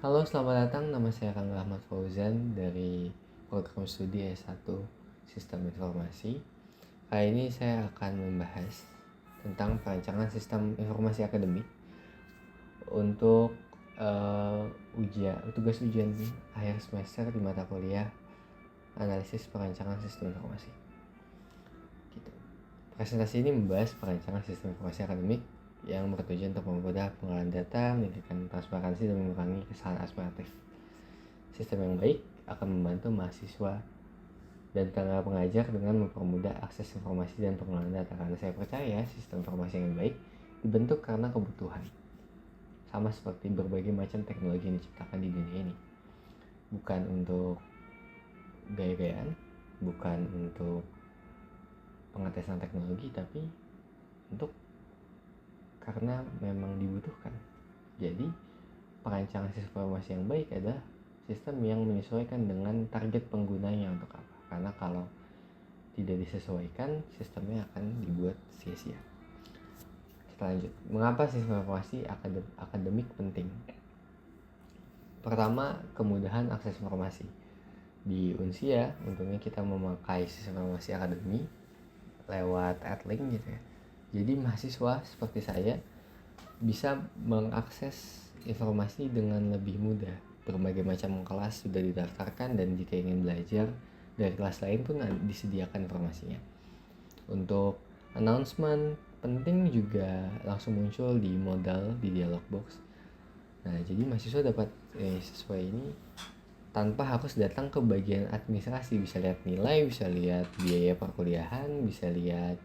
Halo, selamat datang. Nama saya Rangga Ahmad Fauzan dari program studi S1 Sistem Informasi. Kali ini saya akan membahas tentang perancangan sistem informasi akademik untuk tugas ujian akhir semester di mata kuliah analisis perancangan sistem informasi. Gitu. Presentasi ini membahas perancangan sistem informasi akademik yang bertujuan untuk mempermudah pengolahan data, meningkatkan transparansi, dan mengurangi kesalahan administratif. Sistem yang baik akan membantu mahasiswa dan tenaga pengajar dengan mempermudah akses informasi dan pengolahan data. Karena saya percaya sistem informasi yang baik dibentuk karena kebutuhan, sama seperti berbagai macam teknologi yang diciptakan di dunia ini. Bukan untuk gaya-gayaan, bukan untuk pengetesan teknologi, tapi untuk karena memang dibutuhkan. Jadi perancangan sistem informasi yang baik adalah sistem yang menyesuaikan dengan target penggunanya untuk apa. Karena kalau tidak disesuaikan, sistemnya akan dibuat sia-sia. Kita lanjut. Mengapa sistem informasi akademik penting? Pertama, kemudahan akses informasi. Di Unsia, untungnya kita memakai sistem informasi akademik lewat Adlink gitu ya. Jadi mahasiswa seperti saya bisa mengakses informasi dengan lebih mudah. Berbagai macam kelas sudah didaftarkan dan jika ingin belajar dari kelas lain pun disediakan informasinya. Untuk announcement penting juga langsung muncul di modal di dialog box. Nah, jadi mahasiswa dapat sesuai ini tanpa harus datang ke bagian administrasi. Bisa lihat nilai, bisa lihat biaya perkuliahan, bisa lihat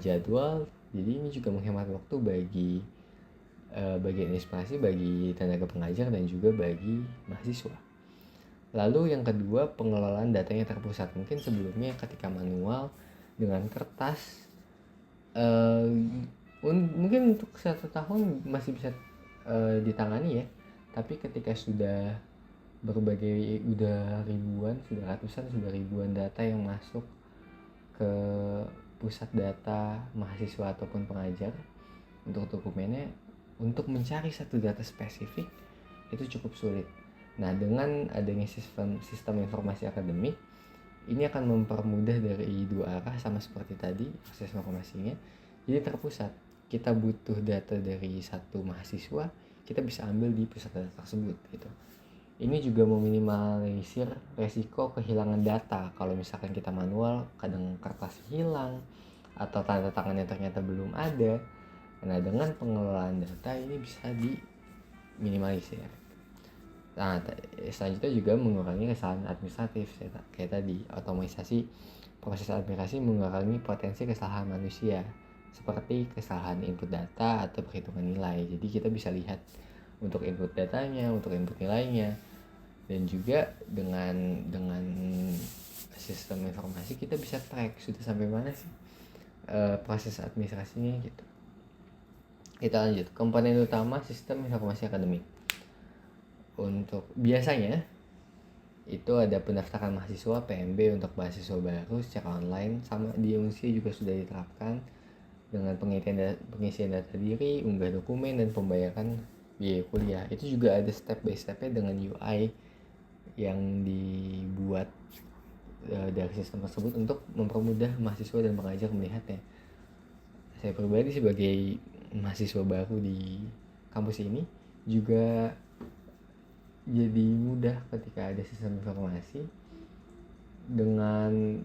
jadwal. Jadi ini juga menghemat waktu bagi administrasi, bagi tenaga pengajar, dan juga bagi mahasiswa. Lalu yang kedua, pengelolaan datanya terpusat. Mungkin sebelumnya ketika manual dengan kertas, mungkin untuk 1 tahun masih bisa ditangani ya. Tapi ketika sudah sudah ribuan data yang masuk ke pusat data mahasiswa ataupun pengajar untuk dokumennya, untuk mencari satu data spesifik itu cukup sulit. Nah, dengan adanya sistem informasi akademik, ini akan mempermudah dari dua arah, sama seperti tadi akses informasinya. Jadi terpusat. Kita butuh data dari satu mahasiswa, kita bisa ambil di pusat data tersebut gitu. Ini juga meminimalisir resiko kehilangan data. Kalau misalkan kita manual, kadang kertas hilang atau tanda tangannya ternyata belum ada. Nah, dengan pengelolaan data ini bisa diminimalisir. Nah, selanjutnya juga mengurangi kesalahan administratif. Kayak tadi, otomatisasi proses administrasi mengurangi potensi kesalahan manusia, seperti kesalahan input data atau perhitungan nilai. Jadi kita bisa lihat untuk input datanya, untuk input nilainya. Dan juga dengan sistem informasi kita bisa track sudah sampai mana sih proses administrasinya gitu. Kita lanjut, komponen utama sistem informasi akademik. Untuk biasanya itu ada pendaftaran mahasiswa PMB untuk mahasiswa baru secara online, sama di Unsia juga sudah diterapkan dengan pengisian data diri, unggah dokumen, dan pembayaran biaya kuliah. Itu juga ada step by stepnya dengan UI yang dibuat dari sistem tersebut untuk mempermudah mahasiswa dan pengajar melihatnya. Saya pribadi sebagai mahasiswa baru di kampus ini juga jadi mudah ketika ada sistem informasi dengan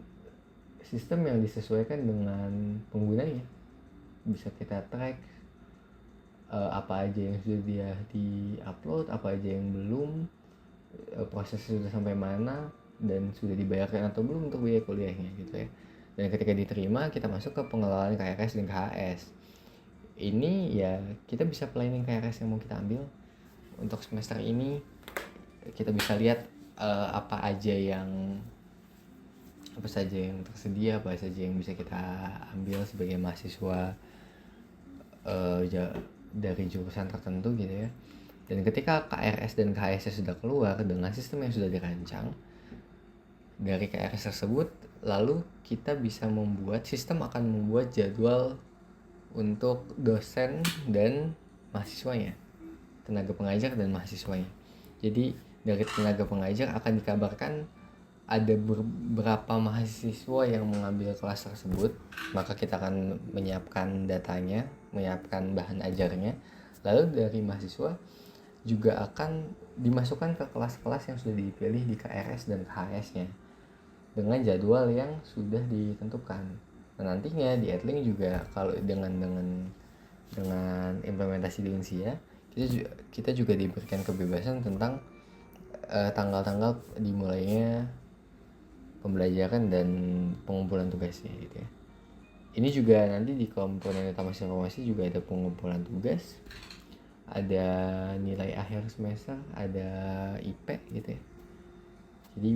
sistem yang disesuaikan dengan penggunanya. Bisa kita track apa aja yang sudah di-upload, apa aja yang belum, proses sudah sampai mana, dan sudah dibayarkan atau belum untuk biaya kuliahnya gitu ya. Dan ketika diterima, kita masuk ke pengelolaan KRS dan KHS. Ini ya kita bisa planning KRS yang mau kita ambil untuk semester ini. Kita bisa lihat apa saja yang tersedia, apa saja yang bisa kita ambil sebagai mahasiswa dari jurusan tertentu gitu ya. Dan ketika KRS dan KHS sudah keluar dengan sistem yang sudah dirancang dari KRS tersebut, lalu kita bisa sistem akan membuat jadwal untuk dosen dan mahasiswanya, tenaga pengajar dan mahasiswanya. Jadi dari tenaga pengajar akan dikabarkan ada beberapa mahasiswa yang mengambil kelas tersebut, maka kita akan menyiapkan datanya, menyiapkan bahan ajarnya. Lalu dari mahasiswa juga akan dimasukkan ke kelas-kelas yang sudah dipilih di KRS dan KHS-nya dengan jadwal yang sudah ditentukan. Nah, nantinya di Edling juga kalau dengan implementasi di Unsia, kita juga diberikan kebebasan tentang tanggal-tanggal dimulainya pembelajaran dan pengumpulan tugasnya gitu ya. Ini juga nanti di komponen utama informasi juga ada pengumpulan tugas, ada nilai akhir semester, ada IP gitu ya. Jadi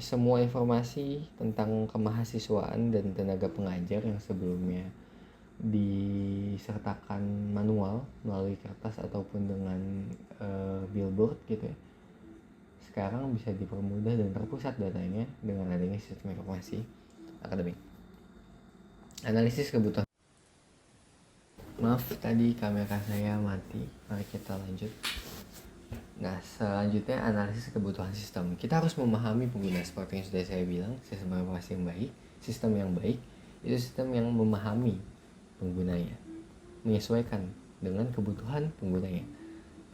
semua informasi tentang kemahasiswaan dan tenaga pengajar yang sebelumnya disertakan manual melalui kertas ataupun dengan billboard gitu ya, sekarang bisa dipermudah dan terpusat datanya dengan adanya sistem informasi akademik. Analisis kebutuhan. Maaf tadi kamera saya mati, mari kita lanjut. Nah, selanjutnya analisis kebutuhan sistem. Kita harus memahami pengguna seperti yang sudah saya bilang, sistem informasi yang baik. Sistem yang baik itu sistem yang memahami penggunanya, menyesuaikan dengan kebutuhan penggunanya.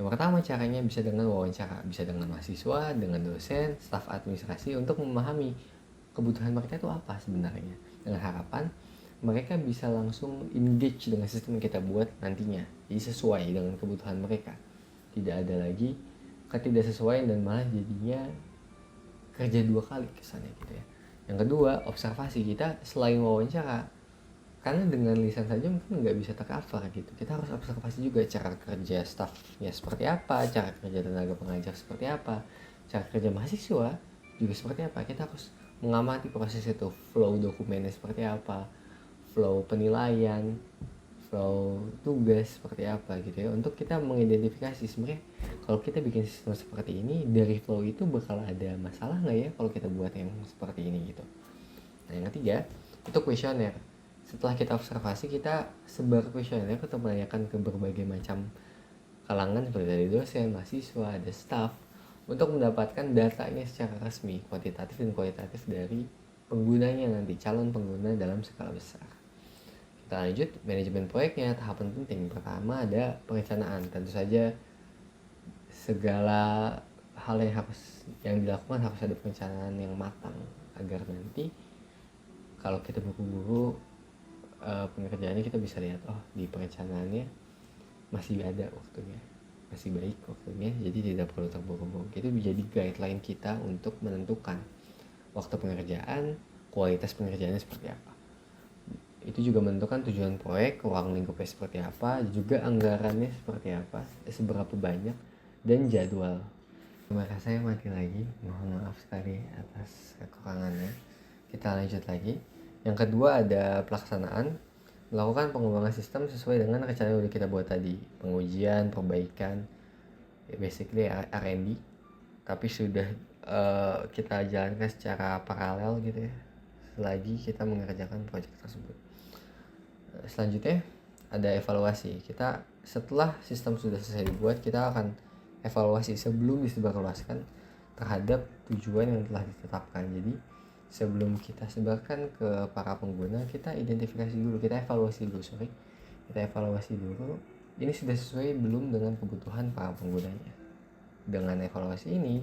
Yang pertama caranya bisa dengan wawancara, bisa dengan mahasiswa, dengan dosen, staf administrasi untuk memahami kebutuhan mereka itu apa sebenarnya. Dengan harapan mereka bisa langsung engage dengan sistem yang kita buat nantinya. Jadi sesuai dengan kebutuhan mereka. Tidak ada lagi ketidaksesuaian dan malah jadinya kerja dua kali kesannya gitu ya. Yang kedua, observasi kita selain wawancara, karena dengan lisan saja mungkin nggak bisa tercover gitu. Kita harus observasi juga cara kerja staffnya seperti apa, cara kerja tenaga pengajar seperti apa, cara kerja mahasiswa juga seperti apa. Kita harus mengamati proses itu, flow dokumennya seperti apa, flow penilaian, flow tugas seperti apa gitu ya, untuk kita mengidentifikasi sebenarnya kalau kita bikin sistem seperti ini dari flow itu bakal ada masalah nggak ya kalau kita buat yang seperti ini gitu. Nah, yang ketiga itu kuesioner. Setelah kita observasi, kita sebar kuesioner untuk menanyakan ke berbagai macam kalangan seperti dari dosen, mahasiswa, ada staff, untuk mendapatkan datanya secara resmi, kuantitatif dan kualitatif dari penggunanya nanti, calon pengguna dalam skala besar. Kita lanjut, manajemen proyeknya, tahapan penting. Pertama ada perencanaan. Tentu saja segala hal yang dilakukan harus ada perencanaan yang matang agar nanti kalau kita buru-buru pengerjaannya kita bisa lihat, oh di perencanaannya masih ada waktunya, masih baik waktunya, jadi tidak perlu terburu-buru. Itu menjadi guideline kita untuk menentukan waktu pengerjaan, kualitas pengerjaannya seperti apa. Itu juga menentukan tujuan proyek, ruang lingkupnya seperti apa, juga anggarannya seperti apa, seberapa banyak, dan jadwal. Kamera saya mati lagi, mohon maaf sekali atas kekurangannya. Kita lanjut lagi. Yang kedua ada pelaksanaan, melakukan pengembangan sistem sesuai dengan rencana yang udah kita buat tadi, pengujian, perbaikan, basically R&D, tapi sudah kita jalankan secara paralel gitu ya, selagi kita mengerjakan proyek tersebut. Selanjutnya ada evaluasi. Kita setelah sistem sudah selesai dibuat, kita akan evaluasi sebelum disebarluaskan terhadap tujuan yang telah ditetapkan. Jadi sebelum kita sebarkan ke para pengguna, kita identifikasi dulu, kita evaluasi dulu ini sudah sesuai belum dengan kebutuhan para penggunanya. Dengan evaluasi ini,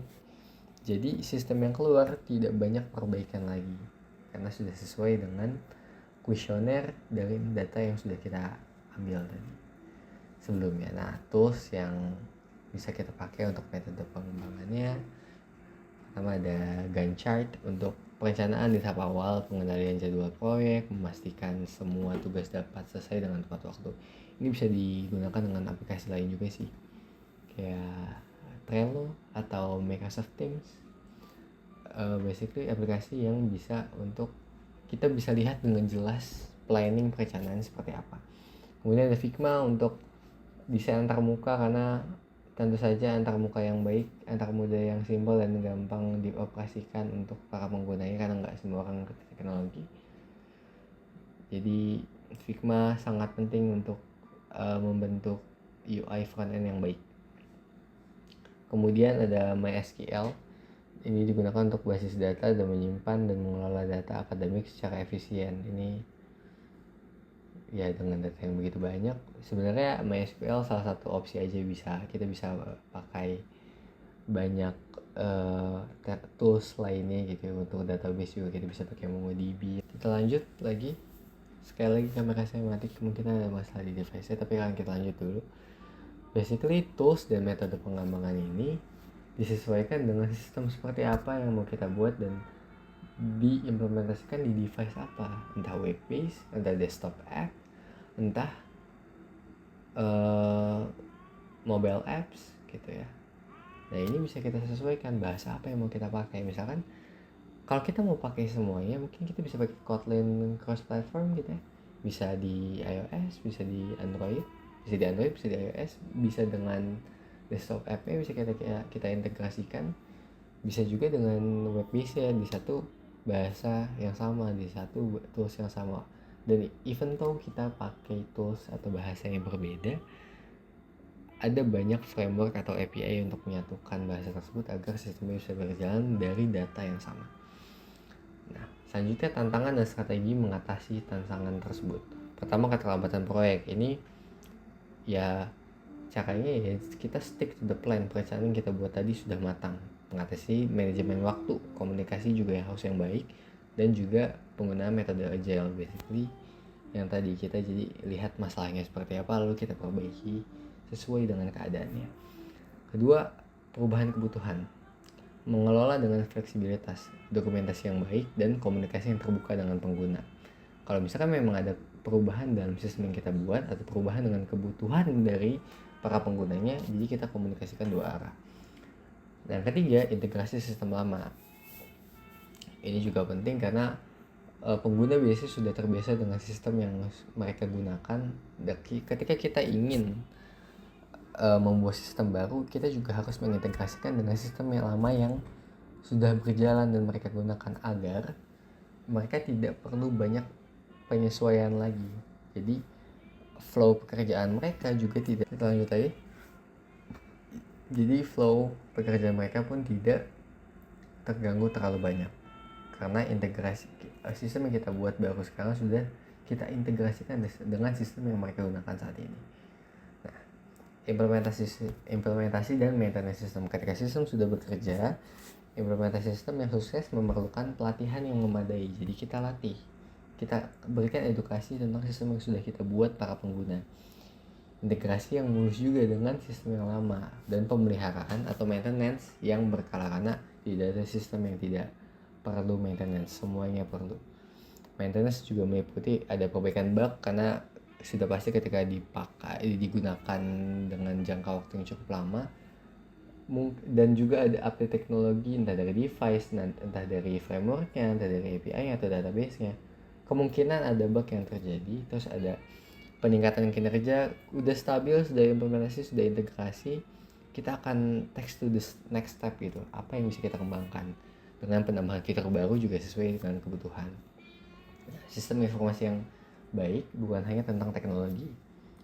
jadi sistem yang keluar tidak banyak perbaikan lagi karena sudah sesuai dengan kuesioner dari data yang sudah kita ambil tadi sebelumnya. Nah, tools yang bisa kita pakai untuk metode pengembangannya, pertama ada Gantt chart untuk perencanaan di tahap awal, pengendalian jadwal proyek, memastikan semua tugas dapat selesai dengan tepat waktu. Ini bisa digunakan dengan aplikasi lain juga sih, kayak Trello atau Microsoft Teams. Basically aplikasi yang bisa untuk kita bisa lihat dengan jelas planning perencanaan seperti apa. Kemudian ada Figma untuk desain antarmuka, karena tentu saja antarmuka yang baik, antarmuka yang simpel dan gampang dioperasikan untuk para penggunanya, karena nggak semua orang ngerti teknologi. Jadi Figma sangat penting untuk membentuk UI front end yang baik. Kemudian ada MySQL. Ini digunakan untuk basis data dan menyimpan dan mengelola data akademik secara efisien. Ini ya dengan data yang begitu banyak, sebenarnya MySQL salah satu opsi aja, kita bisa pakai banyak tools lainnya gitu. Untuk database juga kita bisa pakai MongoDB. Kita lanjut lagi. Sekali lagi kamera sinematik kemungkinan ada masalah di device-nya, tapi akan kita lanjut dulu. Basically tools dan metode pengembangan ini disesuaikan dengan sistem seperti apa yang mau kita buat dan diimplementasikan di device apa, entah web based, entah desktop app, entah mobile apps gitu ya. Nah ini bisa kita sesuaikan bahasa apa yang mau kita pakai. Misalkan kalau kita mau pakai semuanya, mungkin kita bisa pakai Kotlin cross platform gitu ya. Bisa di iOS, bisa di Android, bisa di iOS, bisa dengan desktop app-nya bisa kita integrasikan. Bisa juga dengan web base ya, di satu bahasa yang sama, di satu tools yang sama. Dan even though kita pakai tools atau bahasa yang berbeda, ada banyak framework atau API untuk menyatukan bahasa tersebut agar sistemnya bisa berjalan dari data yang sama. Nah, selanjutnya tantangan dan strategi mengatasi tantangan tersebut. Pertama, keterlambatan proyek. Ini ya caranya ya kita stick to the plan. Perencanaan yang kita buat tadi sudah matang. Mengatasi manajemen waktu, komunikasi juga yang harus yang baik, dan juga penggunaan metode agile. Basically yang tadi kita jadi lihat masalahnya seperti apa, lalu kita perbaiki sesuai dengan keadaannya. Kedua, perubahan kebutuhan. Mengelola dengan fleksibilitas, dokumentasi yang baik, dan komunikasi yang terbuka dengan pengguna. Kalau misalkan memang ada perubahan dalam sistem yang kita buat atau perubahan dengan kebutuhan dari para penggunanya, jadi kita komunikasikan dua arah. Dan ketiga, integrasi sistem lama. Ini juga penting karena pengguna biasanya sudah terbiasa dengan sistem yang mereka gunakan. Ketika kita ingin membuat sistem baru, kita juga harus mengintegrasikan dengan sistem yang lama yang sudah berjalan dan mereka gunakan agar mereka tidak perlu banyak penyesuaian lagi. Jadi flow pekerjaan mereka juga tidak, kita lanjut aja. Jadi flow pekerjaan mereka pun tidak terganggu terlalu banyak karena integrasi sistem yang kita buat baru sekarang sudah kita integrasikan dengan sistem yang mereka gunakan saat ini. Nah, implementasi dan maintenance sistem. Ketika sistem sudah bekerja, implementasi sistem yang sukses memerlukan pelatihan yang memadai. Jadi kita latih, kita berikan edukasi tentang sistem yang sudah kita buat para pengguna. Integrasi yang mulus juga dengan sistem yang lama, dan pemeliharaan atau maintenance yang berkala karena tidak ada sistem yang tidak perlu maintenance, semuanya perlu. Maintenance juga meliputi ada perbaikan bug karena sudah pasti ketika digunakan dengan jangka waktu yang cukup lama, dan juga ada update teknologi entah dari device, entah dari frameworknya, entah dari API atau database-nya. Kemungkinan ada bug yang terjadi, terus ada peningkatan kinerja, udah stabil, sudah implementasi, sudah integrasi, kita akan text to the next step gitu. Apa yang bisa kita kembangkan dengan penambahan fitur baru juga sesuai dengan kebutuhan. Sistem informasi yang baik bukan hanya tentang teknologi,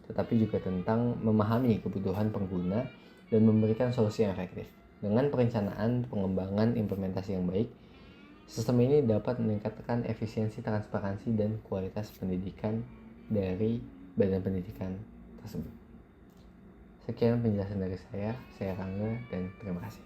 tetapi juga tentang memahami kebutuhan pengguna dan memberikan solusi yang efektif. Dengan perencanaan, pengembangan, implementasi yang baik, sistem ini dapat meningkatkan efisiensi, transparansi, dan kualitas pendidikan dari badan pendidikan tersebut. Sekian penjelasan dari saya Rangga, dan terima kasih.